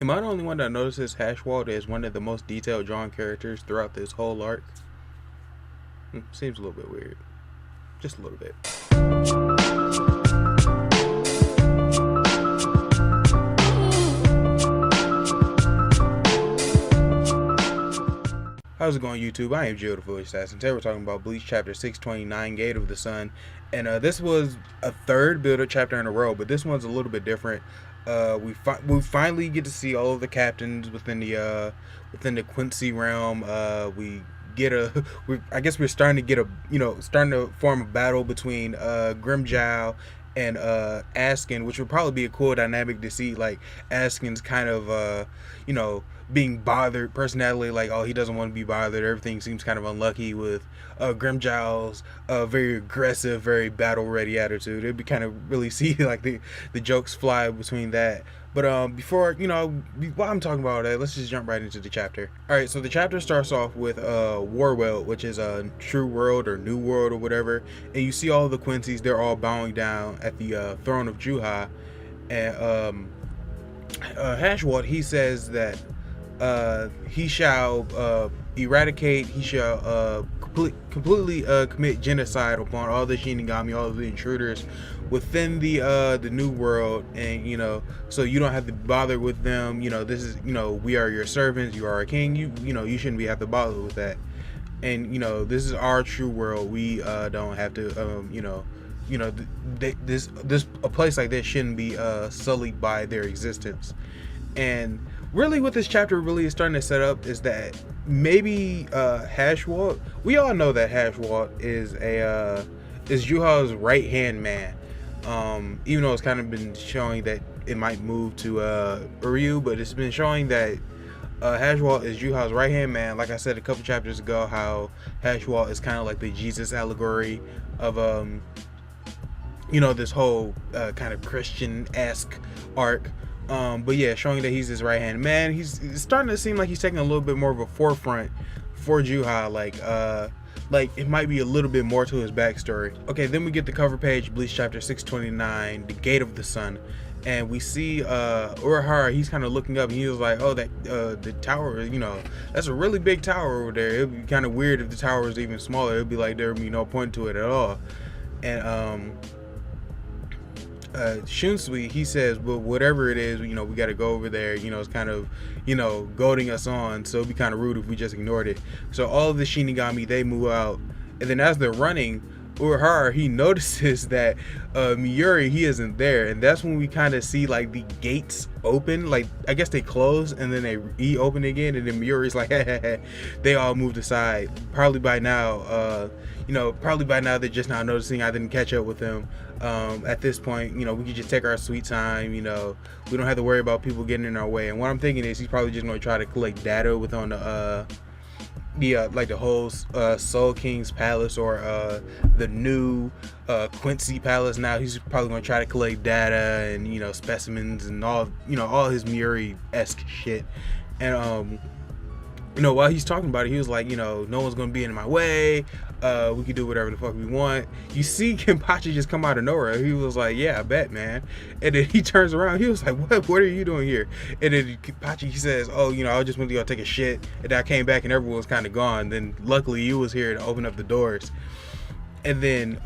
Am I the only one that notices Hashwald is one of the most detailed drawn characters throughout this whole arc? Seems a little bit weird. Just a little bit. How's it going, YouTube? I am Jill the Foolish Assassin. Today we're talking about Bleach Chapter 629, Gate of the Sun. And this was a third build-up chapter in a row, but this one's a little bit different. We finally get to see all of the captains within the Quincy realm. I guess we're starting to get starting to form a battle between Grimjow and Askin, which would probably be a cool dynamic to see, like Askin's kind of being bothered personality, like, oh, he doesn't want to be bothered, everything seems kind of unlucky, with Grimjow's very aggressive, very battle ready attitude. It'd be kind of really see like the jokes fly between that. But before, while I'm talking about that, let's just jump right into the chapter. Alright, so the chapter starts off with Wahrwelt, which is a true world or new world or whatever, and you see all the Quincy's, they're all bowing down at the throne of Juha. And Hashwald, he says that he shall eradicate, he shall completely commit genocide upon all the Shinigami, all of the intruders within the new world, and so you don't have to bother with them. This is, we are your servants, you are our king, you shouldn't have to bother with that. And this is our true world. We don't have to a place like this shouldn't be sullied by their existence. And really what this chapter really is starting to set up is that maybe Hashwald, we all know that Hashwald is Juha's right hand man, even though it's kind of been showing that it might move to Ryu, but it's been showing that Hashwald is Juha's right hand man. Like I said a couple chapters ago, how Hashwald is kind of like the Jesus allegory of this whole kind of Christian-esque arc. But yeah, showing that he's his right hand man. He's starting to seem like he's taking a little bit more of a forefront for Juha, like it might be a little bit more to his backstory. Okay, then we get the cover page, Bleach chapter 629, the Gate of the Sun, and we see Urahara. He's kind of looking up and he was like, oh, that the tower, that's a really big tower over there. It'd be kind of weird if the tower was even smaller. It'd be like there'd be no point to it at all. And Shunsui, he says, well, whatever it is, we got to go over there. It's kind of, goading us on, so it'd be kind of rude if we just ignored it. So all of the Shinigami, they move out, and then as they're running, Urahara, he notices that Miyuri, he isn't there, and that's when we kind of see like the gates open. Like, I guess they close and then they reopen again, and then Miyuri's like, hey, they all moved aside. Probably by now they're just now noticing I didn't catch up with them. At this point, we could just take our sweet time. We don't have to worry about people getting in our way. And what I'm thinking is he's probably just going to try to collect data with on the whole Soul King's palace, or the new Quincy palace. Now he's probably going to try to collect data and specimens and all his Miyuri-esque shit. And while he's talking about it, he was like, no one's gonna be in my way. We can do whatever the fuck we want. You see Kenpachi just come out of nowhere. He was like, yeah, I bet, man. And then he turns around. He was like, what are you doing here? And then Kenpachi, he says, oh, I just went to go take a shit. And then I came back and everyone was kind of gone. Then luckily you was here to open up the doors. And then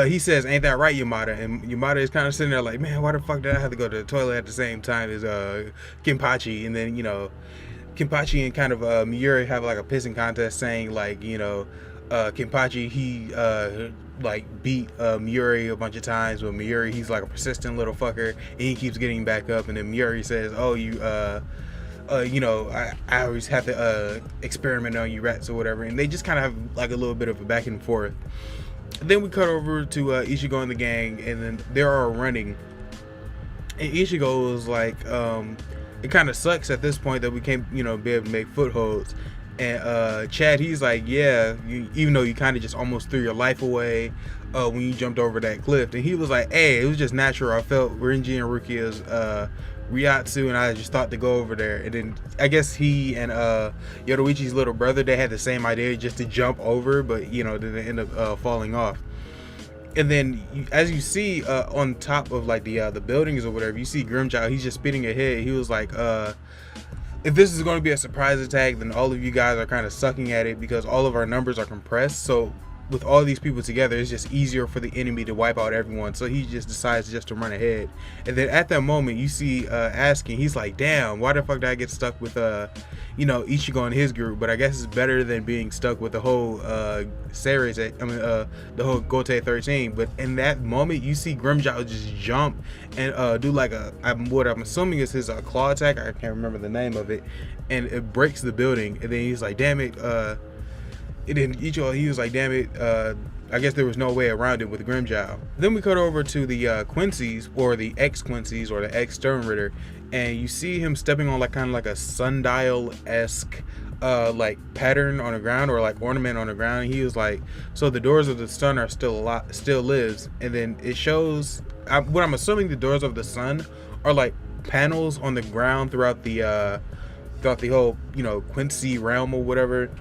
he says, ain't that right, Yamada? And Yamada is kind of sitting there like, man, why the fuck did I have to go to the toilet at the same time as Kenpachi? And then Kenpachi and kind of Miyuri have like a pissing contest, saying like, Kenpachi, he like beat Miyuri a bunch of times, but Miyuri, he's like a persistent little fucker, and he keeps getting back up. And then Miyuri says, oh, I always have to experiment on you rats or whatever. And they just kind of have like a little bit of a back and forth. Then we cut over to Ichigo and the gang, and then they're all running. And Ichigo was like, it kind of sucks at this point that we can't, be able to make footholds. And Chad, he's like, yeah, even though you kind of just almost threw your life away when you jumped over that cliff. And he was like, hey, it was just natural. I felt Renji and Rukia's Ryatsu, and I just thought to go over there. And then I guess he and Yoruichi's little brother, they had the same idea, just to jump over, but then they end up falling off. And then as you see on top of like the buildings or whatever, you see Grimjow. He's just spitting ahead. He was like, if this is going to be a surprise attack, then all of you guys are kind of sucking at it because all of our numbers are compressed. So with all these people together, it's just easier for the enemy to wipe out everyone. So he just decides just to run ahead. And then at that moment, you see Asking. He's like, damn, why the fuck did I get stuck with Ichigo and his group? But I guess it's better than being stuck with the whole series. The whole Gote 13. But in that moment, you see Grimjow just jump and do like what I'm assuming is his claw attack. I can't remember the name of it, and it breaks the building. And then he's like, damn it. And then Ichigo, he was like, damn it, I guess there was no way around it with Grimjow. Then we cut over to the Quincy's, or the ex-Quincy's, or the ex-Sternritter, and you see him stepping on like kind of like a sundial-esque like pattern on the ground, or like ornament on the ground. And he was like, so the doors of the sun are still lives. And then it shows, what I'm assuming the doors of the sun are like panels on the ground throughout the whole, Quincy realm or whatever.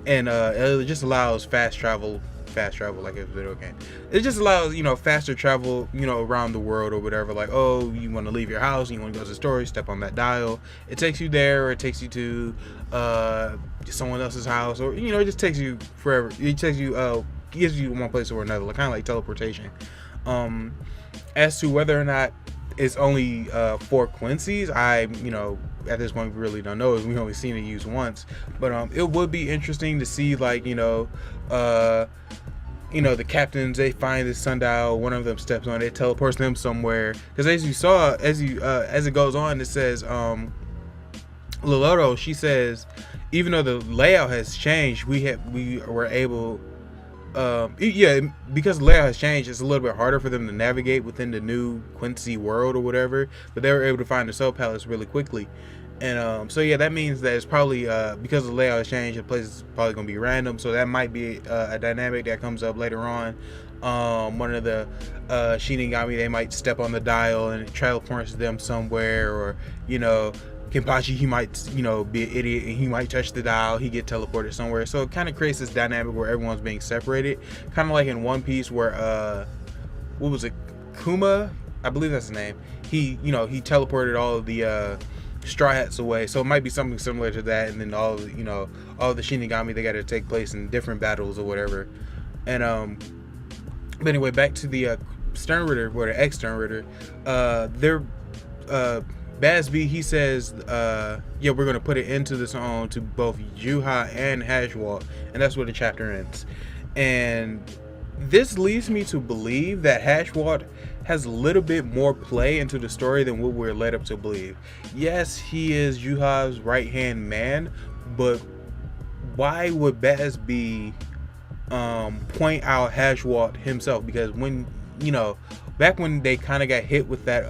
And it just allows fast travel like a video game. It just allows, faster travel, around the world or whatever. Like, oh, you want to leave your house, you want to go to the store, step on that dial. It takes you there, or it takes you to someone else's house, or it just takes you forever. It takes you gives you one place or another, like kind of like teleportation. As to whether or not it's only for Quincy's, at this point we really don't know, as we only seen it used once. But it would be interesting to see, like, the captains, they find this sundial, one of them steps on it, teleports them somewhere. Because as you saw, as it goes on, it says Loloto, she says, even though the layout has changed, we were able, because the layout has changed, it's a little bit harder for them to navigate within the new Quincy world or whatever, but they were able to find the Soul Palace really quickly. And so yeah, that means that it's probably because the layout has changed, the place is probably going to be random. So that might be a dynamic that comes up later on. One of the Shinigami, they might step on the dial and it teleports them somewhere, or Kenpachi, he might be an idiot and he might touch the dial, he get teleported somewhere. So it kind of creates this dynamic where everyone's being separated, kind of like in One Piece where what was it, Kuma, I believe that's his name. He he teleported all of the Straw Hats away. So it might be something similar to that. And then all the Shinigami, they got to take place in different battles or whatever. And but anyway, back to the Sternritter, or the ex-Sternritter. Basby, he says, we're going to put it into the song to both Juha and Hashwalt, and that's where the chapter ends. And this leads me to believe that Hashwalt has a little bit more play into the story than what we're led up to believe. Yes, he is Juha's right-hand man, but why would Basby point out Hashwalt himself? Because when, back when they kind of got hit with that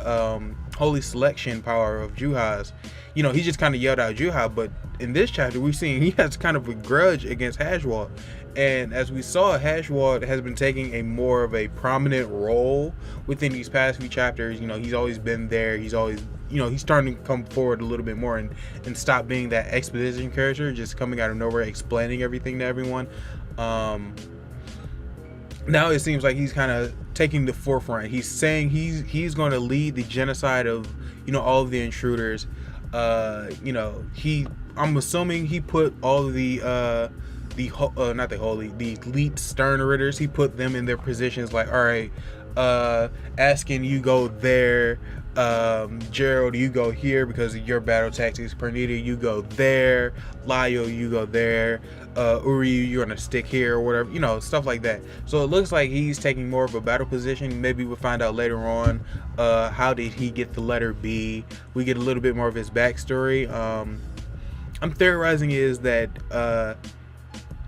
holy selection power of Juha's, he just kind of yelled out Juha. But in this chapter, we're seeing he has kind of a grudge against Hashwalt. And as we saw, Hashwalt has been taking a more of a prominent role within these past few chapters. He's always been there. He's always, he's starting to come forward a little bit more and stop being that exposition character, just coming out of nowhere, explaining everything to everyone. Now it seems like he's kind of taking the forefront. He's saying he's going to lead the genocide of, all of the intruders. I'm assuming he put all of the elite Sternritters, he put them in their positions, like, all right, Asking, you go there, Gerald, you go here because of your battle tactics, Pernita, you go there, Lio, you go there, Uri, you're gonna stick here, or whatever, stuff like that. So it looks like he's taking more of a battle position. Maybe we'll find out later on how did he get the letter B. We get a little bit more of his backstory. I'm theorizing is that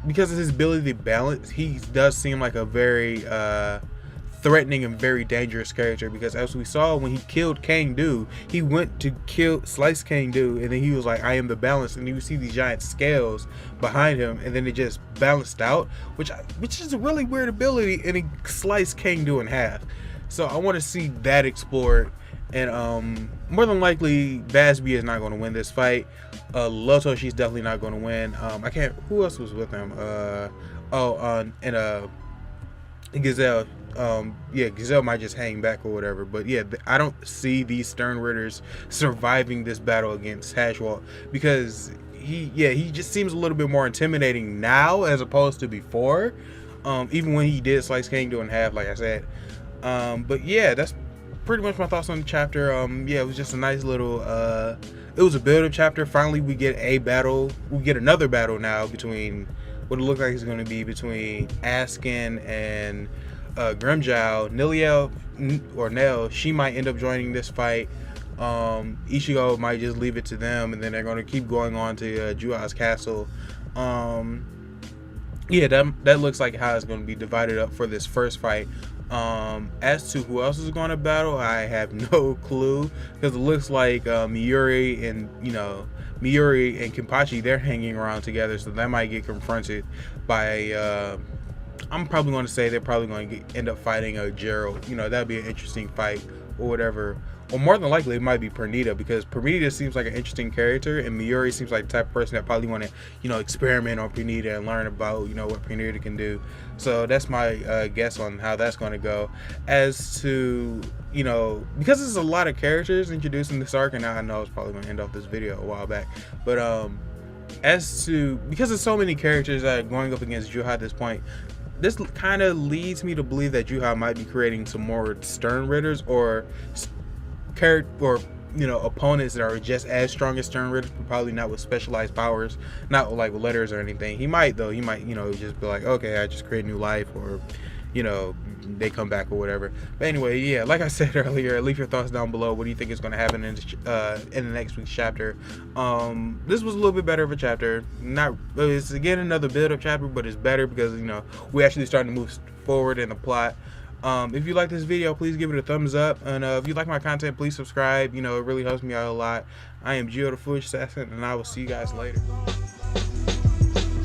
because of his ability to balance, he does seem like a very threatening and very dangerous character, because as we saw when he killed Kangdu, he went to slice Kangdu, and then he was like, I am the balance, and you see these giant scales behind him, and then it just balanced out, which is a really weird ability, and he sliced Kangdu in half. So I want to see that explored. And more than likely Basby is not going to win this fight. Loto, she's definitely not going to win. Who else was with him? Gazelle, Yeah, Gazelle might just hang back or whatever. But yeah, I don't see these Stern Ritters surviving this battle against Hashwalt, because he just seems a little bit more intimidating now as opposed to before. Even when he did slice Kangdo in half, like I said. But yeah, that's pretty much my thoughts on the chapter. Yeah, it was just a nice little it was a build-up chapter. Finally we get a battle. We get another battle now between what it looks like is going to be between Askin and Grimjow. Niliel or Nell, she might end up joining this fight. Ichigo might just leave it to them, and then they're going to keep going on to Juha's castle. Yeah, that looks like how it's going to be divided up for this first fight. As to who else is going to battle, I have no clue, because it looks like Miuri and Kenpachi, they're hanging around together, so they might get confronted by I'm probably going to say they're probably going to end up fighting Gerald. That'd be an interesting fight or whatever. Or more than likely, it might be Pernita, because Pernita seems like an interesting character, and Miuri seems like the type of person that probably want to, experiment on Pernita and learn about, what Pernita can do. So that's my guess on how that's going to go. As to, because there's a lot of characters introduced in this arc, and I know I was probably going to end off this video a while back, but as to, because there's so many characters that are going up against Juha at this point, this kind of leads me to believe that Juha might be creating some more Stern Ritters, or opponents that are just as strong as Stern Ritters, but probably not with specialized powers, not like with letters or anything. He might just be like, okay, I just create new life, or they come back or whatever. But anyway, yeah, like I said earlier, leave your thoughts down below. What do you think is going to happen in the next week's chapter? This was a little bit better of a chapter. It's again another build-up chapter, but it's better because we actually starting to move forward in the plot. If you like this video, please give it a thumbs up, and if you like my content, please subscribe. It really helps me out a lot. I am Gio the Foolish Assassin, and I will see you guys later.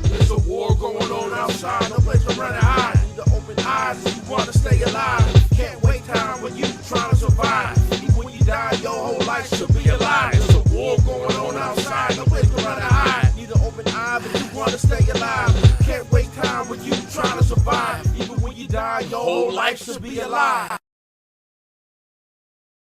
There's a war going on outside, no place to run and hide. Need to open eyes if you want to stay alive. Can't wait time when you trying to survive. Even when you die, your whole life should be alive. There's a war going on outside, no place to run and hide. Need to open eyes if you want to stay alive. Can't wait time when you trying to survive. Even when you die, your whole life should be alive.